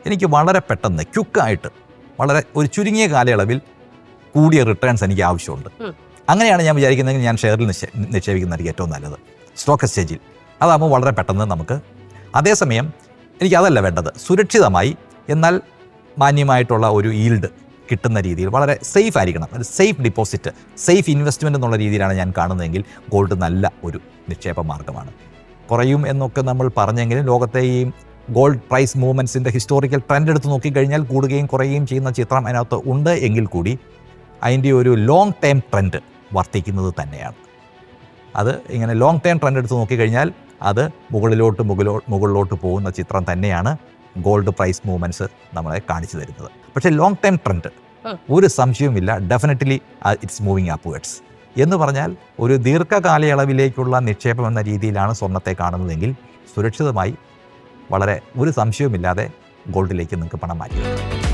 എനിക്ക് വളരെ പെട്ടെന്ന് ക്വിക്കായിട്ട് വളരെ ഒരു ചുരുങ്ങിയ കാലയളവിൽ കൂടിയ റിട്ടേൺസ് എനിക്ക് ആവശ്യമുണ്ട്. അങ്ങനെയാണ് ഞാൻ വിചാരിക്കുന്നതെങ്കിൽ ഞാൻ ഷെയറിൽ നിക്ഷേപിക്കുന്നതായിരിക്കും ഏറ്റവും നല്ലത്, സ്റ്റോക്ക് എക്സ്ചേഞ്ചിൽ. അതാകുമ്പോൾ വളരെ പെട്ടെന്ന് നമുക്ക്. അതേസമയം എനിക്കതല്ല വേണ്ടത്, സുരക്ഷിതമായി എന്നാൽ മാന്യമായിട്ടുള്ള ഒരു ഈൽഡ് കിട്ടുന്ന രീതിയിൽ വളരെ സേഫ് ആയിരിക്കണം. ഒരു സേഫ് ഡിപ്പോസിറ്റ്, സേഫ് ഇൻവെസ്റ്റ്മെൻറ്റ് എന്നുള്ള രീതിയിലാണ് ഞാൻ കാണുന്നതെങ്കിൽ ഗോൾഡ് നല്ല ഒരു നിക്ഷേപ മാർഗ്ഗമാണ്. കുറയും എന്നൊക്കെ നമ്മൾ പറഞ്ഞെങ്കിലും ലോകത്തെ ഈ ഗോൾഡ് പ്രൈസ് മൂവ്മെൻറ്റ്സിൻ്റെ ഹിസ്റ്റോറിക്കൽ ട്രെൻഡ് എടുത്ത് നോക്കിക്കഴിഞ്ഞാൽ കൂടുകയും കുറയുകയും ചെയ്യുന്ന ചിത്രം അതിനകത്ത് ഉണ്ട് എങ്കിൽ കൂടി അതിൻ്റെ ഒരു ലോങ് ടേം ട്രെൻഡ് വർത്തിക്കുന്നത് തന്നെയാണ്. അത് ഇങ്ങനെ ലോങ് ടേം ട്രെൻഡ് എടുത്ത് നോക്കിക്കഴിഞ്ഞാൽ അത് മുകളിലോട്ട് പോകുന്ന ചിത്രം തന്നെയാണ് ഗോൾഡ് പ്രൈസ് മൂവ്മെൻറ്റ്സ് നമ്മളെ കാണിച്ചു തരുന്നത്. പക്ഷേ ലോങ് ടേം ട്രെൻഡ് ഒരു സംശയവുമില്ല, ഡെഫിനറ്റ്ലി ഇറ്റ്സ് മൂവിങ് അപ്വേർഡ്സ് എന്ന് പറഞ്ഞാൽ ഒരു ദീർഘകാലയളവിലേക്കുള്ള നിക്ഷേപം എന്ന രീതിയിലാണ് സ്വർണ്ണത്തെ കാണുന്നതെങ്കിൽ സുരക്ഷിതമായി വളരെ ഒരു സംശയവുമില്ലാതെ ഗോൾഡിലേക്ക് നിങ്ങൾക്ക് പണം മാറ്റി വെക്കാം.